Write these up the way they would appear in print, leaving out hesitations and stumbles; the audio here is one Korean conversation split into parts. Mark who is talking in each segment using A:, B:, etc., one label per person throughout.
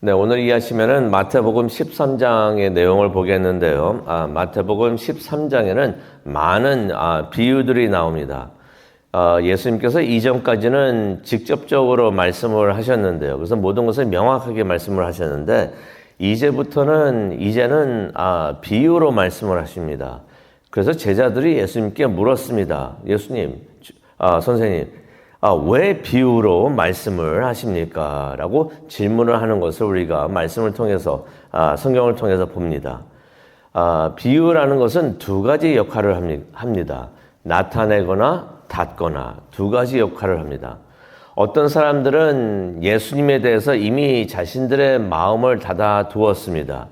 A: 네, 오늘 이해하시면은 마태복음 13장의 내용을 보겠는데요. 마태복음 13장에는 많은 비유들이 나옵니다. 예수님께서 이전까지는 직접적으로 말씀을 하셨는데요. 그래서 모든 것을 명확하게 말씀을 하셨는데 이제는 비유로 말씀을 하십니다. 그래서 제자들이 예수님께 물었습니다. 예수님, 선생님, 왜 비유로 말씀을 하십니까? 라고 질문을 하는 것을 우리가 말씀을 통해서, 성경을 통해서 봅니다. 비유라는 것은 두 가지 역할을 합니다. 나타내거나 닫거나 두 가지 역할을 합니다. 어떤 사람들은 예수님에 대해서 이미 자신들의 마음을 닫아 두었습니다.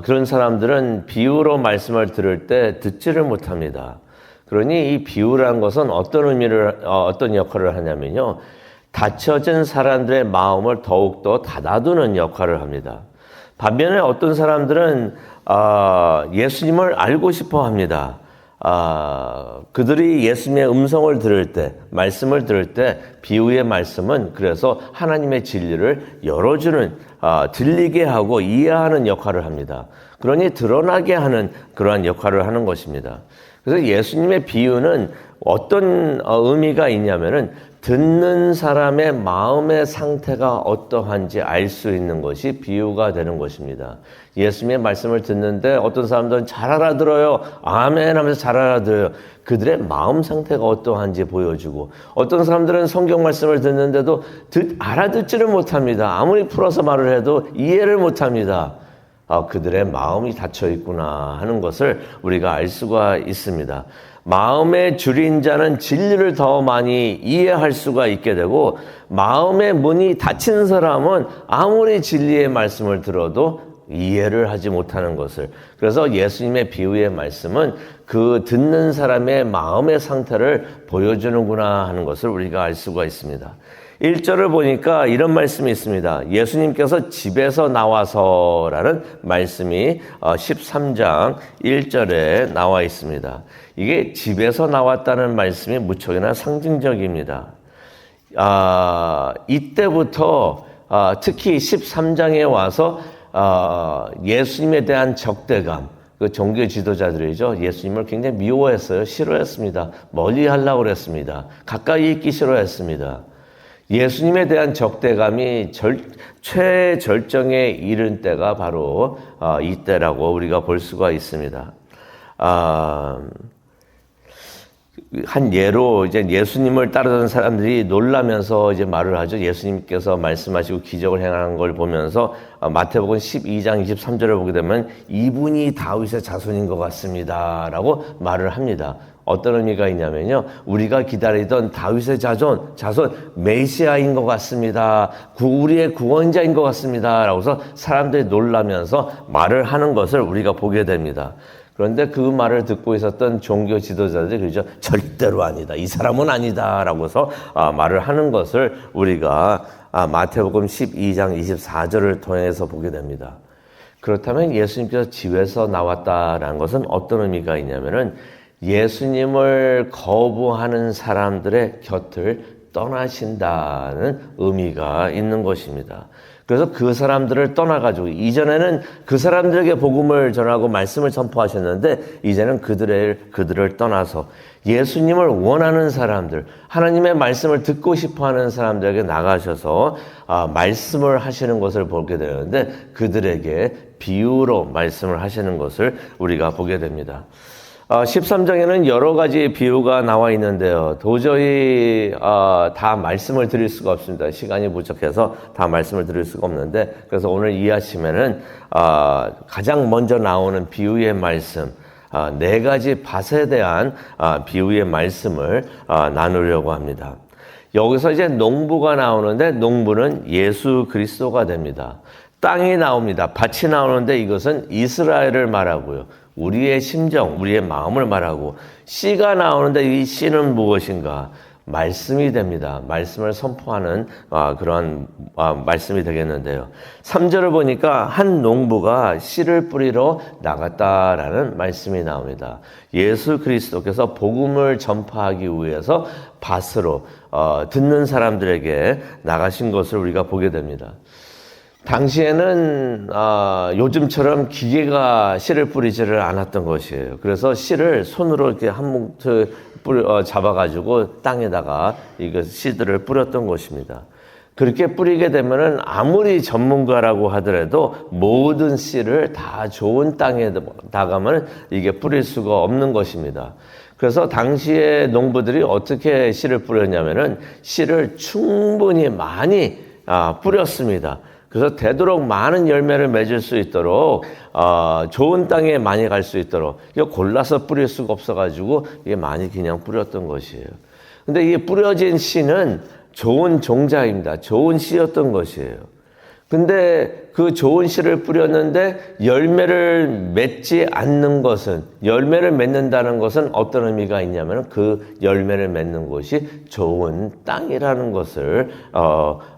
A: 그런 사람들은 비유로 말씀을 들을 때 듣지를 못합니다. 그러니 이 비유라는 것은 어떤 역할을 하냐면요. 닫혀진 사람들의 마음을 더욱더 닫아두는 역할을 합니다. 반면에 어떤 사람들은 예수님을 알고 싶어 합니다. 그들이 예수님의 음성을 들을 때, 말씀을 들을 때 비유의 말씀은 그래서 하나님의 진리를 열어주는, 들리게 하고 이해하는 역할을 합니다. 그러니 드러나게 하는 그러한 역할을 하는 것입니다. 그래서 예수님의 비유는 어떤 의미가 있냐면은 듣는 사람의 마음의 상태가 어떠한지 알 수 있는 것이 비유가 되는 것입니다. 예수님의 말씀을 듣는데 어떤 사람들은 잘 알아들어요. 아멘 하면서 잘 알아들어요. 그들의 마음 상태가 어떠한지 보여주고 어떤 사람들은 성경 말씀을 듣는데도 알아듣지를 못합니다. 아무리 풀어서 말을 해도 이해를 못합니다. 그들의 마음이 닫혀 있구나 하는 것을 우리가 알 수가 있습니다. 마음에 줄인 자는 진리를 더 많이 이해할 수가 있게 되고 마음의 문이 닫힌 사람은 아무리 진리의 말씀을 들어도 이해를 하지 못하는 것을, 그래서 예수님의 비유의 말씀은 그 듣는 사람의 마음의 상태를 보여주는구나 하는 것을 우리가 알 수가 있습니다. 1절을 보니까 이런 말씀이 있습니다. 예수님께서 집에서 나와서라는 말씀이 13장 1절에 나와 있습니다. 이게 집에서 나왔다는 말씀이 무척이나 상징적입니다. 이때부터 특히 13장에 와서 예수님에 대한 적대감, 그 종교 지도자들이죠. 예수님을 굉장히 미워했어요. 싫어했습니다. 멀리 하려고 그랬습니다. 가까이 있기 싫어했습니다. 예수님에 대한 적대감이 최절정에 이른 때가 바로 이때라고 우리가 볼 수가 있습니다. 한 예로 이제 예수님을 따르던 사람들이 놀라면서 이제 말을 하죠. 예수님께서 말씀하시고 기적을 행하는 걸 보면서 마태복음 12장 23절을 보게 되면 이분이 다윗의 자손인 것 같습니다라고 말을 합니다. 어떤 의미가 있냐면요. 우리가 기다리던 다윗의 자손 메시아인 것 같습니다. 우리의 구원자인 것 같습니다. 라고서 사람들이 놀라면서 말을 하는 것을 우리가 보게 됩니다. 그런데 그 말을 듣고 있었던 종교 지도자들이 그러죠. 절대로 아니다. 이 사람은 아니다. 라고서 말을 하는 것을 우리가 마태복음 12장 24절을 통해서 보게 됩니다. 그렇다면 예수님께서 집에서 나왔다라는 것은 어떤 의미가 있냐면은 예수님을 거부하는 사람들의 곁을 떠나신다는 의미가 있는 것입니다. 그래서 그 사람들을 떠나가지고 이전에는 그 사람들에게 복음을 전하고 말씀을 선포하셨는데 이제는 그들을 떠나서 예수님을 원하는 사람들, 하나님의 말씀을 듣고 싶어하는 사람들에게 나가셔서 말씀을 하시는 것을 보게 되는데 그들에게 비유로 말씀을 하시는 것을 우리가 보게 됩니다. 13장에는 여러 가지 비유가 나와 있는데요. 도저히 다 말씀을 드릴 수가 없습니다. 시간이 부족해서 다 말씀을 드릴 수가 없는데 그래서 오늘 이해하시면은 가장 먼저 나오는 비유의 말씀, 네 가지 밭에 대한 비유의 말씀을 나누려고 합니다. 여기서 이제 농부가 나오는데 농부는 예수 그리스도가 됩니다. 땅이 나옵니다. 밭이 나오는데 이것은 이스라엘을 말하고요. 우리의 심정, 우리의 마음을 말하고 씨가 나오는데 이 씨는 무엇인가? 말씀이 됩니다. 말씀을 선포하는 그러한 말씀이 되겠는데요. 3절을 보니까 한 농부가 씨를 뿌리러 나갔다라는 말씀이 나옵니다. 예수 그리스도께서 복음을 전파하기 위해서 밭으로 듣는 사람들에게 나가신 것을 우리가 보게 됩니다. 당시에는 요즘처럼 기계가 씨를 뿌리지를 않았던 것이에요. 그래서 씨를 손으로 이렇게 한 뭉트 잡아가지고 땅에다가 이거 씨들을 뿌렸던 것입니다. 그렇게 뿌리게 되면은 아무리 전문가라고 하더라도 모든 씨를 다 좋은 땅에다가면 이게 뿌릴 수가 없는 것입니다. 그래서 당시에 농부들이 어떻게 씨를 뿌렸냐면은 씨를 충분히 많이 뿌렸습니다. 그래서 되도록 많은 열매를 맺을 수 있도록 좋은 땅에 많이 갈 수 있도록 이거 골라서 뿌릴 수가 없어가지고 이게 많이 그냥 뿌렸던 것이에요. 근데 이게 뿌려진 씨는 좋은 종자입니다. 좋은 씨였던 것이에요. 근데 그 좋은 씨를 뿌렸는데 열매를 맺지 않는 것은, 열매를 맺는다는 것은 어떤 의미가 있냐면 그 열매를 맺는 곳이 좋은 땅이라는 것을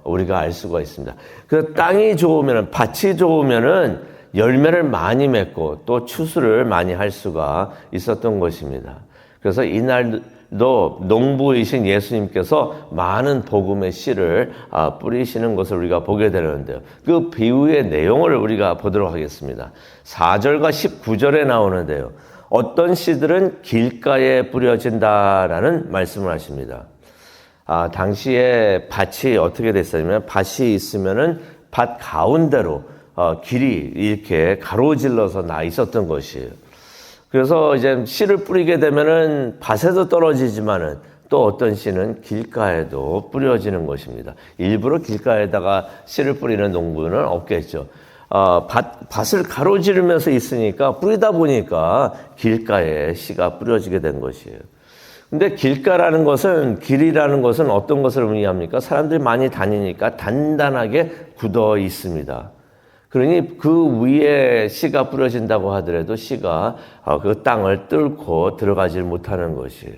A: 우리가 알 수가 있습니다. 그 땅이 좋으면, 밭이 좋으면은 열매를 많이 맺고 또 추수를 많이 할 수가 있었던 것입니다. 그래서 이날도 농부이신 예수님께서 많은 복음의 씨를 뿌리시는 것을 우리가 보게 되는데요. 그 비유의 내용을 우리가 보도록 하겠습니다. 4절과 19절에 나오는데요. 어떤 씨들은 길가에 뿌려진다라는 말씀을 하십니다. 당시에 밭이 어떻게 됐었냐면 밭이 있으면은 밭 가운데로 길이 이렇게 가로질러서 나 있었던 것이에요. 그래서 이제 씨를 뿌리게 되면은 밭에도 떨어지지만은 또 어떤 씨는 길가에도 뿌려지는 것입니다. 일부러 길가에다가 씨를 뿌리는 농부는 없겠죠. 밭을 가로지르면서 있으니까 뿌리다 보니까 길가에 씨가 뿌려지게 된 것이에요. 근데 길가라는 것은, 길이라는 것은 어떤 것을 의미합니까? 사람들이 많이 다니니까 단단하게 굳어 있습니다. 그러니 그 위에 씨가 뿌려진다고 하더라도 씨가 그 땅을 뚫고 들어가지 못하는 것이에요.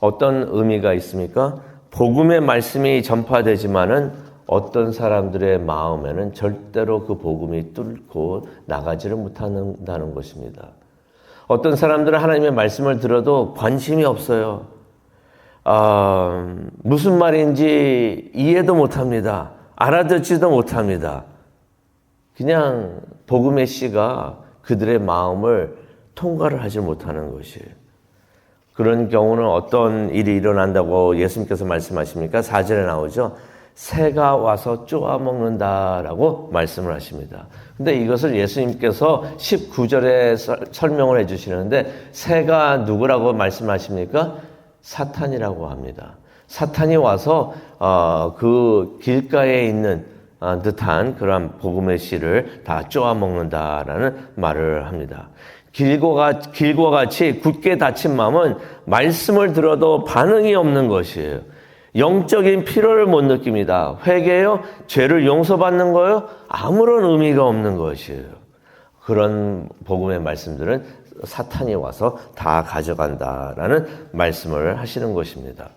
A: 어떤 의미가 있습니까? 복음의 말씀이 전파되지만은 어떤 사람들의 마음에는 절대로 그 복음이 뚫고 나가지를 못한다는 것입니다. 어떤 사람들은 하나님의 말씀을 들어도 관심이 없어요. 무슨 말인지 이해도 못합니다. 알아듣지도 못합니다. 그냥 복음의 씨가 그들의 마음을 통과를 하지 못하는 것이에요. 그런 경우는 어떤 일이 일어난다고 예수님께서 말씀하십니까? 4절에 나오죠. 새가 와서 쪼아 먹는다라고 말씀을 하십니다. 근데 이것을 예수님께서 19절에 설명을 해주시는데 새가 누구라고 말씀하십니까? 사탄이라고 합니다. 사탄이 와서 그 길가에 있는 듯한 그러한 복음의 씨를 다 쪼아 먹는다라는 말을 합니다. 길과 같이 굳게 닫힌 마음은 말씀을 들어도 반응이 없는 것이에요. 영적인 필요를 못 느낍니다. 회개요? 죄를 용서받는 거요? 아무런 의미가 없는 것이에요. 그런 복음의 말씀들은 사탄이 와서 다 가져간다라는 말씀을 하시는 것입니다.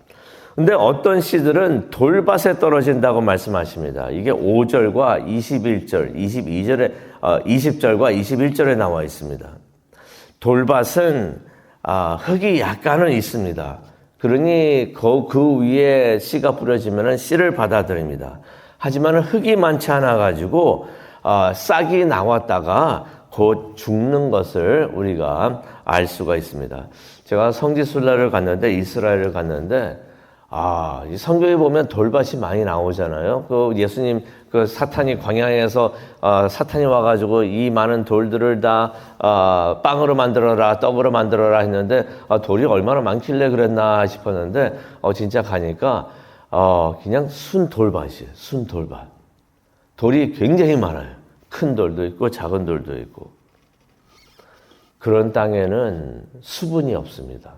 A: 근데 어떤 씨들은 돌밭에 떨어진다고 말씀하십니다. 이게 5절과 21절, 22절에, 20절과 21절에 나와 있습니다. 돌밭은, 흙이 약간은 있습니다. 그러니 그 위에 씨가 뿌려지면 씨를 받아들입니다. 하지만 흙이 많지 않아 가지고 싹이 나왔다가 곧 죽는 것을 우리가 알 수가 있습니다. 제가 성지순례를 갔는데, 이스라엘을 갔는데, 이 성경에 보면 돌밭이 많이 나오잖아요. 그 예수님, 그 사탄이 광야에서, 사탄이 와가지고 이 많은 돌들을 다, 빵으로 만들어라, 떡으로 만들어라 했는데, 돌이 얼마나 많길래 그랬나 싶었는데, 진짜 가니까, 그냥 순돌밭이에요. 순돌밭. 돌이 굉장히 많아요. 큰 돌도 있고, 작은 돌도 있고. 그런 땅에는 수분이 없습니다.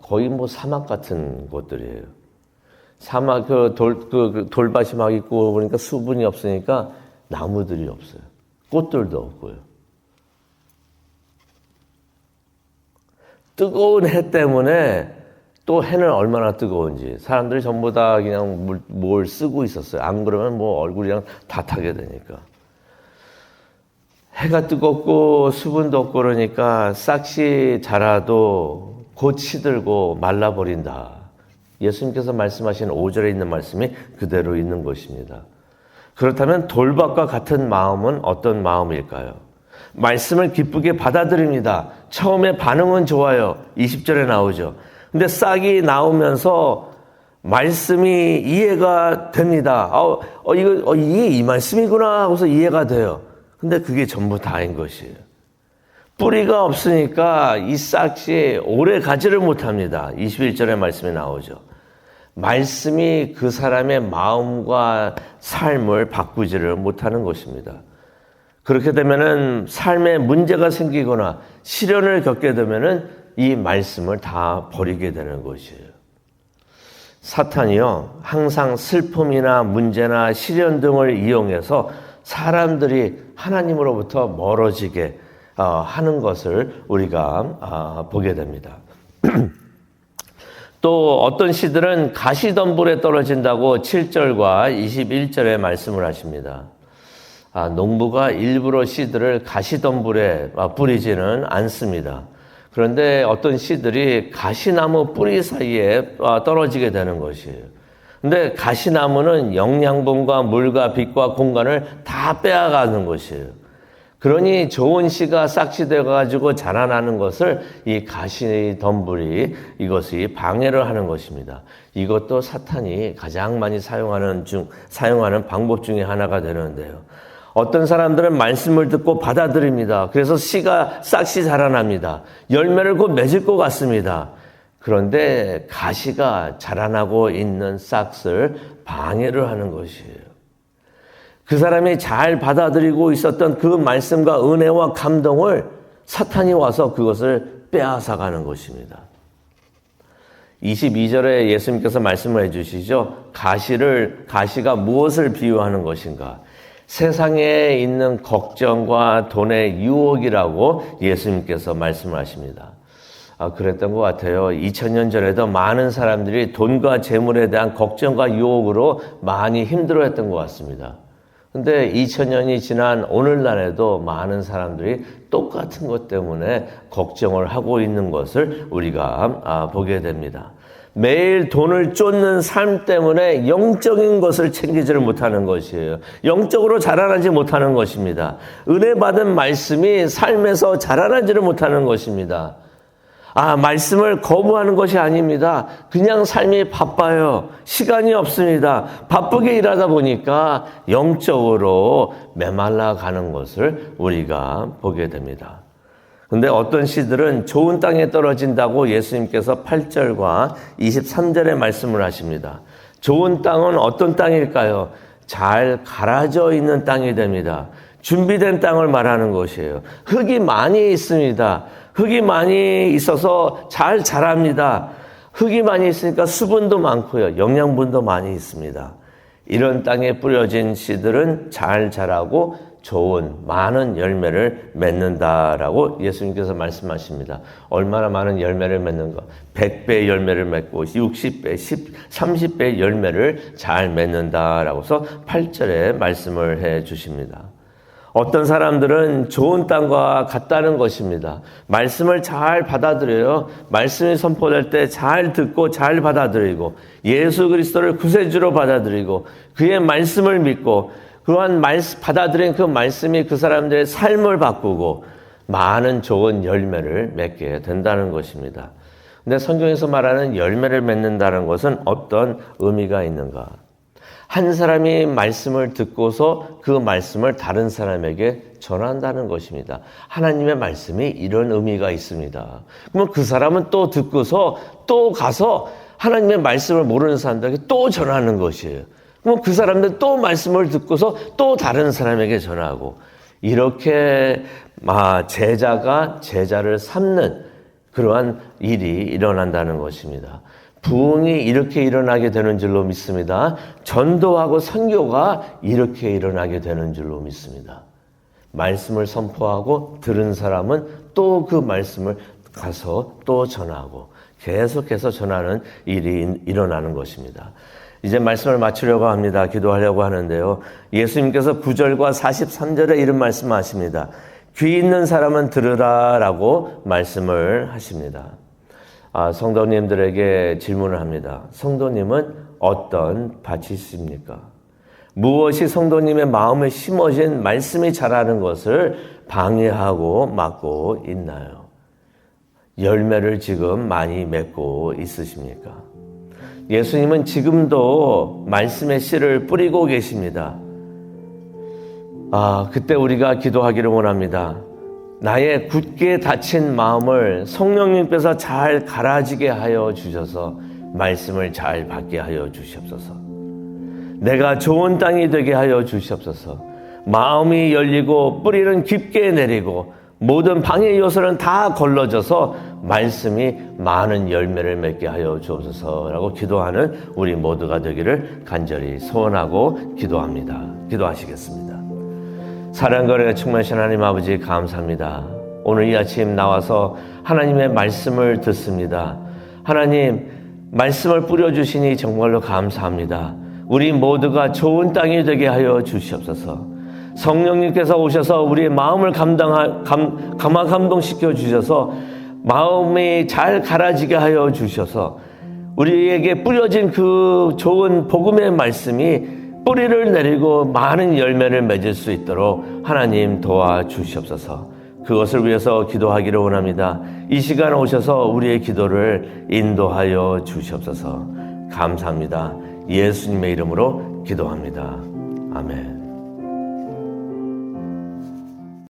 A: 거의 뭐 사막 같은 곳들이에요. 사막, 돌밭이 막 있고 보니까 수분이 없으니까 나무들이 없어요. 꽃들도 없고요. 뜨거운 해 때문에 또 해는 얼마나 뜨거운지 사람들이 전부 다 그냥 뭘 쓰고 있었어요. 안 그러면 뭐 얼굴이랑 다 타게 되니까. 해가 뜨겁고 수분도 없고 그러니까 싹이 자라도 곧 시들고 말라버린다. 예수님께서 말씀하신 5절에 있는 말씀이 그대로 있는 것입니다. 그렇다면 돌밭과 같은 마음은 어떤 마음일까요? 말씀을 기쁘게 받아들입니다. 처음에 반응은 좋아요. 20절에 나오죠. 근데 싹이 나오면서 말씀이 이해가 됩니다. 이게 이 말씀이구나 하고서 이해가 돼요. 근데 그게 전부 다인 것이에요. 뿌리가 없으니까 이 싹이 오래 가지를 못합니다. 21절의 말씀이 나오죠. 말씀이 그 사람의 마음과 삶을 바꾸지를 못하는 것입니다. 그렇게 되면은 삶에 문제가 생기거나 시련을 겪게 되면은 이 말씀을 다 버리게 되는 것이에요. 사탄이요, 항상 슬픔이나 문제나 시련 등을 이용해서 사람들이 하나님으로부터 멀어지게 하는 것을 우리가 보게 됩니다. 또 어떤 시들은 가시덤불에 떨어진다고 7절과 21절에 말씀을 하십니다. 농부가 일부러 씨들을 가시덤불에 뿌리지는 않습니다. 그런데 어떤 씨들이 가시나무 뿌리 사이에 떨어지게 되는 것이에요. 근데 가시나무는 영양분과 물과 빛과 공간을 다 빼앗가는 것이에요. 그러니 좋은 씨가 싹시 되어가지고 자라나는 것을 이 가시덤불이 이것이 방해를 하는 것입니다. 이것도 사탄이 가장 많이 사용하는 방법 중에 하나가 되는데요. 어떤 사람들은 말씀을 듣고 받아들입니다. 그래서 씨가 싹시 자라납니다. 열매를 곧 맺을 것 같습니다. 그런데 가시가 자라나고 있는 싹을 방해를 하는 것이에요. 그 사람이 잘 받아들이고 있었던 그 말씀과 은혜와 감동을 사탄이 와서 그것을 빼앗아가는 것입니다. 22절에 예수님께서 말씀을 해주시죠. 가시가 무엇을 비유하는 것인가? 세상에 있는 걱정과 돈의 유혹이라고 예수님께서 말씀을 하십니다. 그랬던 것 같아요. 2000년 전에도 많은 사람들이 돈과 재물에 대한 걱정과 유혹으로 많이 힘들어했던 것 같습니다. 근데 2000년이 지난 오늘날에도 많은 사람들이 똑같은 것 때문에 걱정을 하고 있는 것을 우리가 보게 됩니다. 매일 돈을 쫓는 삶 때문에 영적인 것을 챙기지를 못하는 것이에요. 영적으로 자라나지 못하는 것입니다. 은혜 받은 말씀이 삶에서 자라나지를 못하는 것입니다. 말씀을 거부하는 것이 아닙니다. 그냥 삶이 바빠요. 시간이 없습니다. 바쁘게 일하다 보니까 영적으로 메말라 가는 것을 우리가 보게 됩니다. 근데 어떤 씨들은 좋은 땅에 떨어진다고 예수님께서 8절과 23절에 말씀을 하십니다. 좋은 땅은 어떤 땅일까요? 잘 갈아져 있는 땅이 됩니다. 준비된 땅을 말하는 것이에요. 흙이 많이 있습니다. 흙이 많이 있어서 잘 자랍니다. 흙이 많이 있으니까 수분도 많고요. 영양분도 많이 있습니다. 이런 땅에 뿌려진 씨들은 잘 자라고 좋은 많은 열매를 맺는다라고 예수님께서 말씀하십니다. 얼마나 많은 열매를 맺는가? 100배의 열매를 맺고 60배, 30배의 열매를 잘 맺는다라고서 8절에 말씀을 해 주십니다. 어떤 사람들은 좋은 땅과 같다는 것입니다. 말씀을 잘 받아들여요. 말씀이 선포될 때 잘 듣고 잘 받아들이고 예수 그리스도를 구세주로 받아들이고 그의 말씀을 믿고 그러한 받아들인 그 말씀이 그 사람들의 삶을 바꾸고 많은 좋은 열매를 맺게 된다는 것입니다. 근데 성경에서 말하는 열매를 맺는다는 것은 어떤 의미가 있는가? 한 사람이 말씀을 듣고서 그 말씀을 다른 사람에게 전한다는 것입니다. 하나님의 말씀이 이런 의미가 있습니다. 그러면 그 사람은 또 듣고서 또 가서 하나님의 말씀을 모르는 사람들에게 또 전하는 것이에요. 그럼 그 사람들 또 말씀을 듣고서 또 다른 사람에게 전하고 이렇게 제자가 제자를 삼는 그러한 일이 일어난다는 것입니다. 부흥이 이렇게 일어나게 되는 줄로 믿습니다. 전도하고 선교가 이렇게 일어나게 되는 줄로 믿습니다. 말씀을 선포하고 들은 사람은 또 그 말씀을 가서 또 전하고 계속해서 전하는 일이 일어나는 것입니다. 이제 말씀을 마치려고 합니다. 기도하려고 하는데요. 예수님께서 9절과 43절에 이런 말씀하십니다. 귀 있는 사람은 들으라 라고 말씀을 하십니다. 성도님들에게 질문을 합니다. 성도님은 어떤 밭이십니까? 무엇이 성도님의 마음에 심어진 말씀이 자라는 것을 방해하고 막고 있나요? 열매를 지금 많이 맺고 있으십니까? 예수님은 지금도 말씀의 씨를 뿌리고 계십니다. 그때 우리가 기도하기를 원합니다. 나의 굳게 닫힌 마음을 성령님께서 잘 갈아지게 하여 주셔서 말씀을 잘 받게 하여 주시옵소서. 내가 좋은 땅이 되게 하여 주시옵소서. 마음이 열리고 뿌리는 깊게 내리고 모든 방해 요소는 다 걸러져서 말씀이 많은 열매를 맺게 하여 주옵소서라고 기도하는 우리 모두가 되기를 간절히 소원하고 기도합니다. 기도하시겠습니다. 사랑거리가 충만하신 하나님 아버지 감사합니다. 오늘 이 아침 나와서 하나님의 말씀을 듣습니다. 하나님 말씀을 뿌려주시니 정말로 감사합니다. 우리 모두가 좋은 땅이 되게 하여 주시옵소서. 성령님께서 오셔서 우리의 마음을 감동시켜 주셔서 마음이 잘 갈아지게 하여 주셔서 우리에게 뿌려진 그 좋은 복음의 말씀이 뿌리를 내리고 많은 열매를 맺을 수 있도록 하나님 도와주시옵소서. 그것을 위해서 기도하기를 원합니다. 이 시간 오셔서 우리의 기도를 인도하여 주시옵소서. 감사합니다. 예수님의 이름으로 기도합니다. 아멘.